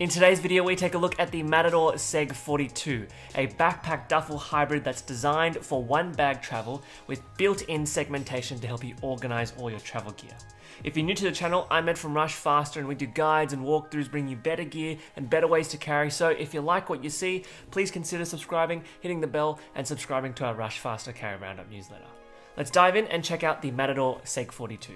In today's video, we take a look at the Matador SEG 42, a backpack duffel hybrid that's designed for one bag travel with built-in segmentation to help you organize all your travel gear. If you're new to the channel, I'm Ed from Rushfaster and we do guides and walkthroughs bringing you better gear and better ways to carry. So if you like what you see, please consider subscribing, hitting the bell and subscribing to our Rushfaster Carry Roundup newsletter. Let's dive in and check out the Matador SEG 42.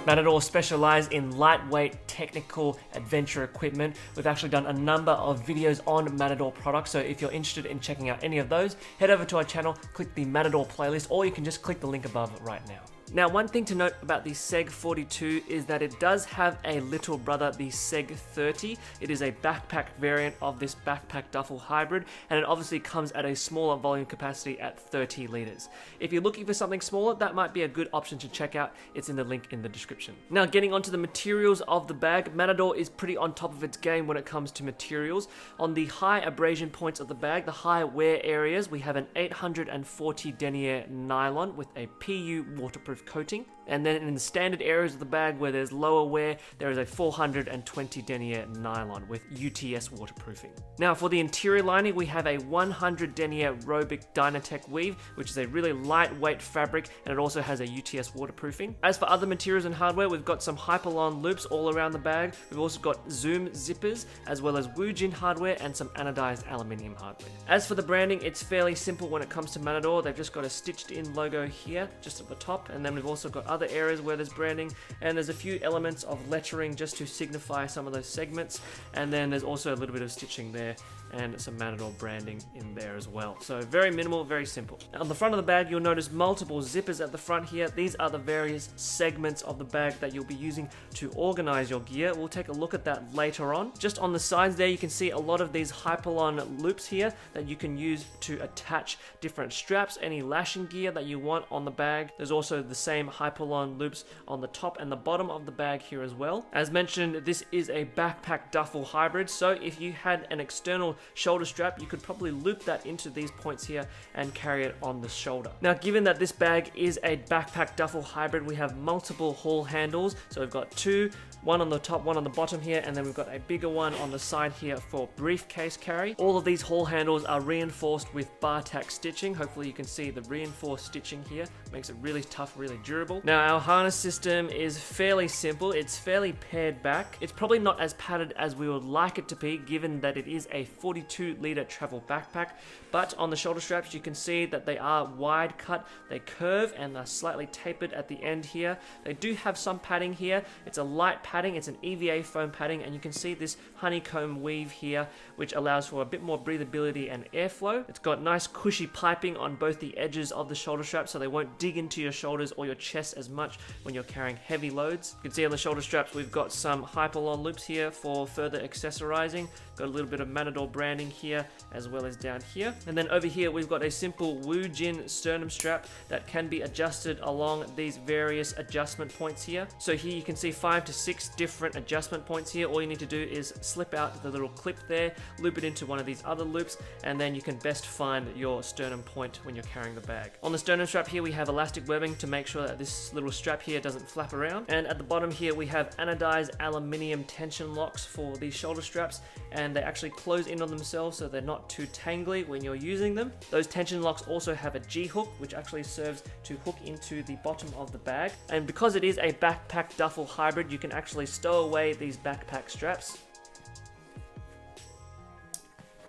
Matador specialise in lightweight, technical adventure equipment. We've actually done a number of videos on Matador products, so if you're interested in checking out any of those, head over to our channel, click the Matador playlist, or you can just click the link above right now. Now, one thing to note about the SEG 42 is that it does have a little brother, the SEG 30. It is a backpack variant of this backpack duffel hybrid, and it obviously comes at a smaller volume capacity at 30 litres. If you're looking for something smaller, that might be a good option to check out. It's in the link in the description. Now, getting onto the materials of the bag, Matador is pretty on top of its game when it comes to materials. On the high abrasion points of the bag, the high wear areas, we have an 840 denier nylon with a PU waterproof coating, and then in the standard areas of the bag where there's lower wear, there is a 420 denier nylon with UTS waterproofing. Now for the interior lining, we have a 100 denier Robic Dynatech weave, which is a really lightweight fabric, and it also has a UTS waterproofing. As for other materials and hardware, we've got some Hyperlon loops all around the bag. We've also got Zoom zippers, as well as Woojin hardware and some anodized aluminium hardware. As for the branding, it's fairly simple when it comes to Matador. They've just got a stitched in logo here, just at the top, and then we've also got other areas where there's branding, and there's a few elements of lettering just to signify some of those segments, and then there's also a little bit of stitching there and some Matador branding in there as well. So very minimal, very simple. Now, on the front of the bag, you'll notice multiple zippers at the front here. These are the various segments of the bag that you'll be using to organize your gear. We'll take a look at that later on. Just on the sides there, you can see a lot of these Hyperlon loops here that you can use to attach different straps, any lashing gear that you want on the bag. There's also the same Hyperlon loops on the top and the bottom of the bag here as well. As mentioned, this is a backpack duffel hybrid, so if you had an external shoulder strap, you could probably loop that into these points here and carry it on the shoulder. Now, given that this bag is a backpack duffel hybrid, we have multiple haul handles. So we've got two, one on the top, one on the bottom here, and then we've got a bigger one on the side here for briefcase carry. All of these haul handles are reinforced with bar tack stitching. Hopefully you can see the reinforced stitching here. Makes it really tough, really durable. Now, our harness system is fairly simple. It's fairly pared back. It's probably not as padded as we would like it to be, given that it is a 42-litre travel backpack, but on the shoulder straps you can see that they are wide cut, they curve and are slightly tapered at the end here. They do have some padding here. It's a light padding, it's an EVA foam padding, and you can see this honeycomb weave here, which allows for a bit more breathability and airflow. It's got nice cushy piping on both the edges of the shoulder straps, so they won't dig into your shoulders or your chest as much when you're carrying heavy loads. You can see on the shoulder straps we've got some Hyperlon loops here for further accessorizing. Got a little bit of Matador branding here as well as down here. And then over here we've got a simple Woojin sternum strap that can be adjusted along these various adjustment points here. So here you can see 5 to 6 different adjustment points here. All you need to do is slip out the little clip there, loop it into one of these other loops, and then you can best find your sternum point when you're carrying the bag. On the sternum strap here we have elastic webbing to make sure that this little strap here doesn't flap around. And at the bottom here we have anodized aluminium tension locks for these shoulder straps, and they actually close in on themselves so they're not too tangly when you're using them. Those tension locks also have a G-hook, which actually serves to hook into the bottom of the bag. And because it is a backpack duffel hybrid, you can actually stow away these backpack straps.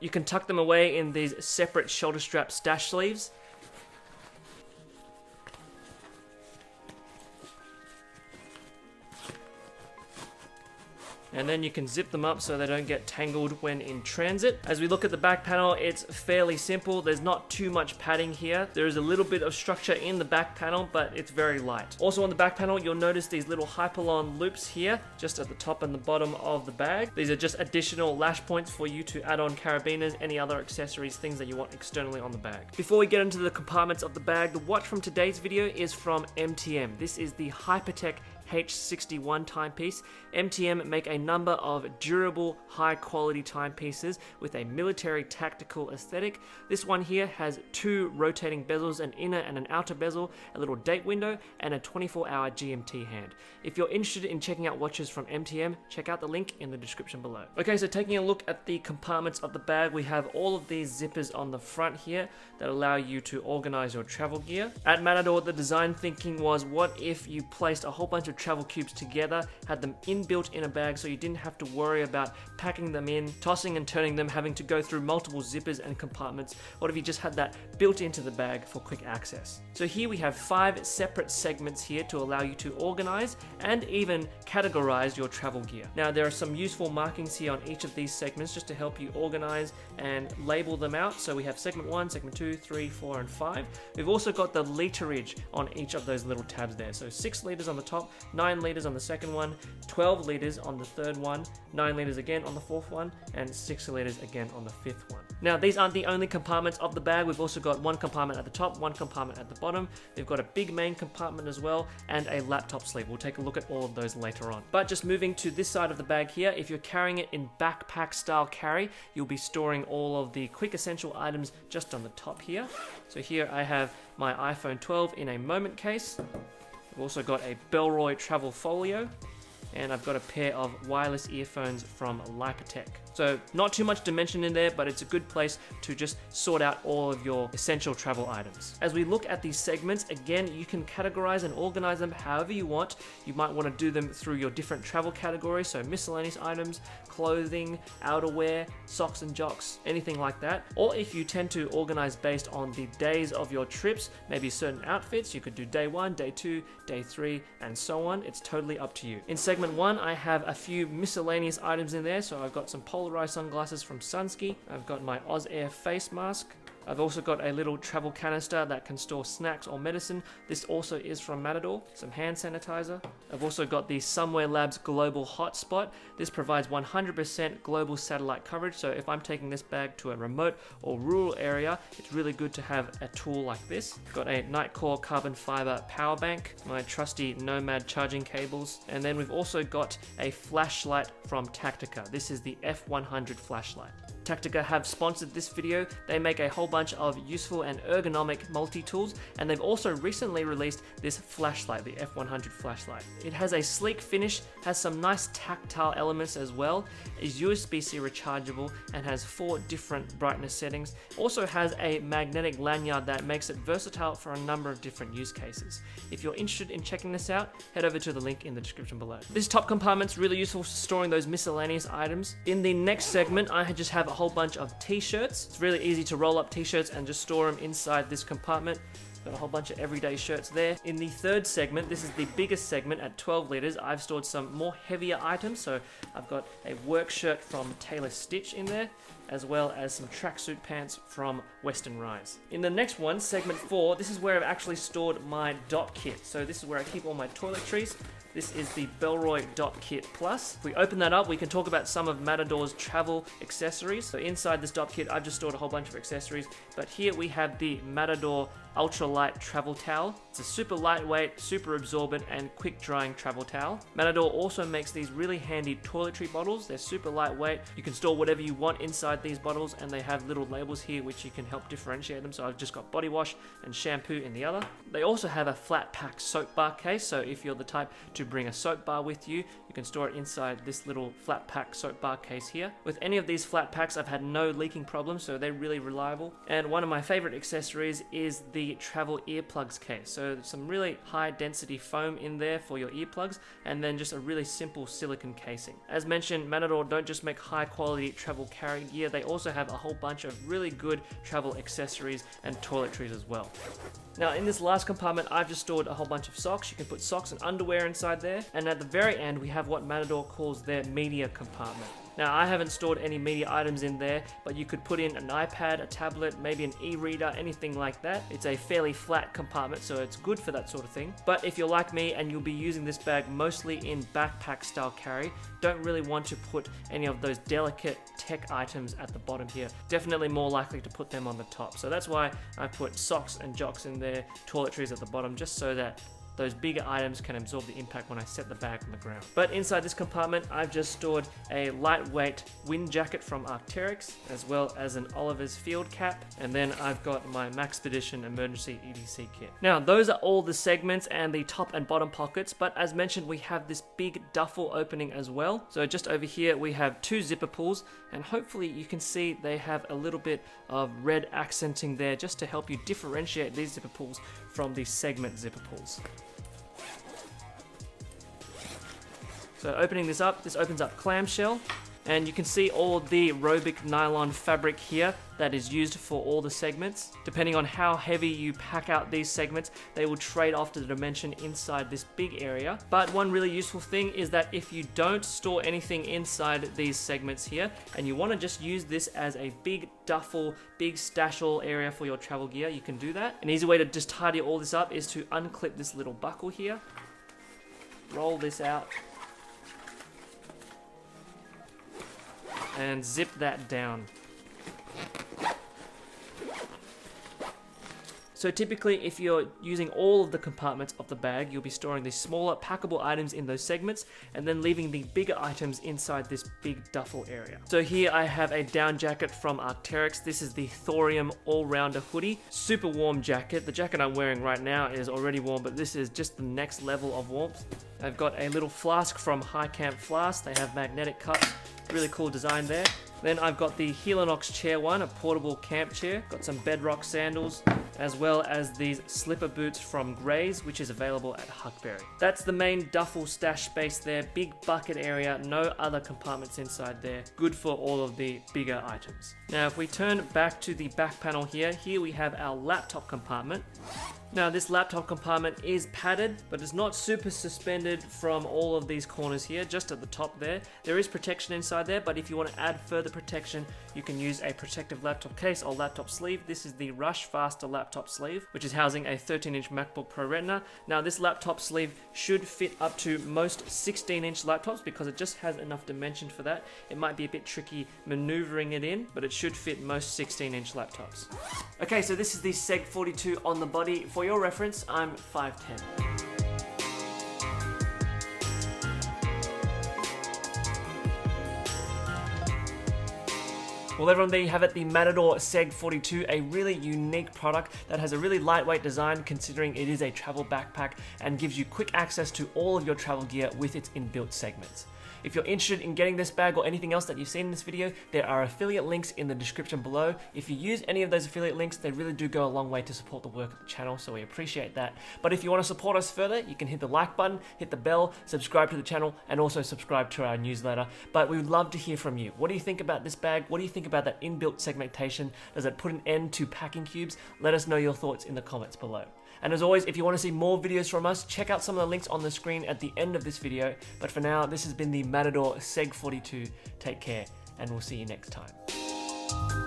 You can tuck them away in these separate shoulder strap stash sleeves. And then you can zip them up so they don't get tangled when in transit. As we look at the back panel, it's fairly simple. There's not too much padding here. There is a little bit of structure in the back panel, but it's very light. Also on the back panel, you'll notice these little Hyperlon loops here, just at the top and the bottom of the bag. These are just additional lash points for you to add on carabiners, any other accessories, things that you want externally on the bag. Before we get into the compartments of the bag, the watch from today's video is from MTM. This is the Hypertech H61 timepiece. MTM make a number of durable, high-quality timepieces with a military tactical aesthetic. This one here has 2 rotating bezels, an inner and an outer bezel, a little date window, and a 24-hour GMT hand. If you're interested in checking out watches from MTM, check out the link in the description below. Okay, so taking a look at the compartments of the bag, we have all of these zippers on the front here that allow you to organize your travel gear. At Matador, the design thinking was, what if you placed a whole bunch of travel cubes together, had them inbuilt in a bag so you didn't have to worry about packing them in, tossing and turning them, having to go through multiple zippers and compartments. What if you just had that built into the bag for quick access? So here we have 5 separate segments here to allow you to organize and even categorize your travel gear. Now there are some useful markings here on each of these segments just to help you organize and label them out. So we have segment 1, segment 2, 3, 4, and 5. We've also got the literage on each of those little tabs there. So 6 liters on the top, 9 liters on the second one, 12 liters on the third one, 9 liters again on the fourth one, and 6 liters again on the fifth one. Now these aren't the only compartments of the bag. We've also got one compartment at the top, one compartment at the bottom. We've got a big main compartment as well, and a laptop sleeve. We'll take a look at all of those later on. But just moving to this side of the bag here, if you're carrying it in backpack style carry, you'll be storing all of the quick essential items just on the top here. So here I have my iPhone 12 in a moment case. I've also got a Bellroy travel folio, and I've got a pair of wireless earphones from Lipotech. So not too much dimension in there, but it's a good place to just sort out all of your essential travel items. As we look at these segments, again, you can categorize and organize them however you want. You might want to do them through your different travel categories, so miscellaneous items, clothing, outerwear, socks and jocks, anything like that. Or if you tend to organize based on the days of your trips, maybe certain outfits, you could do day 1, day 2, day 3, and so on. It's totally up to you. In segment 1, I have a few miscellaneous items in there. So I've got some polarized sunglasses from Sunski. I've got my Oz Air face mask. I've also got a little travel canister that can store snacks or medicine. This also is from Matador. Some hand sanitizer. I've also got the Somewhere Labs Global Hotspot. This provides 100% global satellite coverage, so if I'm taking this bag to a remote or rural area, it's really good to have a tool like this. Got a Nightcore carbon fiber power bank, my trusty Nomad charging cables, and then we've also got a flashlight from Tactica. This is the F100 flashlight. Tactica have sponsored this video. They make a whole bunch of useful and ergonomic multi-tools, and they've also recently released this flashlight, the F100 flashlight. It has a sleek finish, has some nice tactile elements as well, is USB-C rechargeable, and has 4 different brightness settings. Also has a magnetic lanyard that makes it versatile for a number of different use cases. If you're interested in checking this out, head over to the link in the description below. This top compartment's really useful for storing those miscellaneous items. In the next segment, I just have a whole bunch of t-shirts. It's really easy to roll up t-shirts and just store them inside this compartment. Got a whole bunch of everyday shirts there. In the third segment, this is the biggest segment at 12 liters, I've stored some more heavier items. So I've got a work shirt from Taylor Stitch in there, as well as some tracksuit pants from Western Rise. In the next one, segment 4, this is where I've actually stored my dot kit. So this is where I keep all my toiletries. This is the Bellroy Dot Kit Plus. If we open that up, we can talk about some of Matador's travel accessories. So inside this dot kit, I've just stored a whole bunch of accessories, but here we have the Matador ultralight travel towel. It's a super lightweight, super absorbent, and quick drying travel towel. Matador also makes these really handy toiletry bottles. They're super lightweight. You can store whatever you want inside these bottles, and they have little labels here which you can help differentiate them. So I've just got body wash and shampoo in the other. They also have a flat pack soap bar case, so if you're the type to bring a soap bar with you, you can store it inside this little flat pack soap bar case here. With any of these flat packs, I've had no leaking problems, so they're really reliable. And one of my favorite accessories is the travel earplugs case. So some really high density foam in there for your earplugs, and then just a really simple silicone casing. As mentioned, Matador don't just make high quality travel carry gear, they also have a whole bunch of really good travel accessories and toiletries as well. Now in this last compartment, I've just stored a whole bunch of socks. You can put socks and underwear inside there. And at the very end, we have what Matador calls their media compartment. Now I haven't stored any media items in there, but you could put in an iPad, a tablet, maybe an e-reader, anything like that. It's a fairly flat compartment, so it's good for that sort of thing. But if you're like me and you'll be using this bag mostly in backpack style carry, don't really want to put any of those delicate tech items at the bottom here. Definitely more likely to put them on the top. So that's why I put socks and jocks in there, toiletries at the bottom, just so that those bigger items can absorb the impact when I set the bag on the ground. But inside this compartment, I've just stored a lightweight wind jacket from Arc'teryx, as well as an Oliver's field cap, and then I've got my Maxpedition emergency EDC kit. Now, those are all the segments and the top and bottom pockets, but as mentioned, we have this big duffel opening as well. So just over here, we have 2 zipper pulls, and hopefully you can see they have a little bit of red accenting there just to help you differentiate these zipper pulls from the segment zipper pulls. So opening this up, this opens up clamshell, and you can see all the Robic nylon fabric here that is used for all the segments. Depending on how heavy you pack out these segments, they will trade off to the dimension inside this big area. But one really useful thing is that if you don't store anything inside these segments here, and you want to just use this as a big duffel, big stashable area for your travel gear, you can do that. An easy way to just tidy all this up is to unclip this little buckle here, roll this out, and zip that down. So typically, if you're using all of the compartments of the bag, you'll be storing the smaller packable items in those segments and then leaving the bigger items inside this big duffel area. So here I have a down jacket from Arc'teryx. This is the Thorium all-rounder hoodie. Super warm jacket. The jacket I'm wearing right now is already warm, but this is just the next level of warmth. I've got a little flask from High Camp Flask. They have magnetic cups. Really cool design there. Then I've got the Helinox Chair One, a portable camp chair. Got some Bedrock sandals, as well as these slipper boots from Grays, which is available at Huckberry. That's the main duffel stash space there. Big bucket area, no other compartments inside there. Good for all of the bigger items. Now, if we turn back to the back panel here we have our laptop compartment. Now, this laptop compartment is padded, but it's not super suspended from all of these corners here, just at the top there. There is protection inside there, but if you want to add further protection, you can use a protective laptop case or laptop sleeve. This is the Rushfaster laptop sleeve, which is housing a 13-inch MacBook Pro Retina. Now, this laptop sleeve should fit up to most 16-inch laptops because it just has enough dimension for that. It might be a bit tricky maneuvering it in, but it should fit most 16-inch laptops. Okay, so this is the SEG 42 on the body. For your reference, I'm 5'10". Well everyone, there you have it, the Matador SEG 42, a really unique product that has a really lightweight design considering it is a travel backpack and gives you quick access to all of your travel gear with its inbuilt segments. If you're interested in getting this bag or anything else that you've seen in this video, there are affiliate links in the description below. If you use any of those affiliate links, they really do go a long way to support the work of the channel, so we appreciate that. But if you want to support us further, you can hit the like button, hit the bell, subscribe to the channel, and also subscribe to our newsletter. But we would love to hear from you. What do you think about this bag? What do you think about that inbuilt segmentation? Does it put an end to packing cubes? Let us know your thoughts in the comments below. And as always, if you want to see more videos from us, check out some of the links on the screen at the end of this video. But for now, this has been the Matador SEG 42. Take care, and we'll see you next time.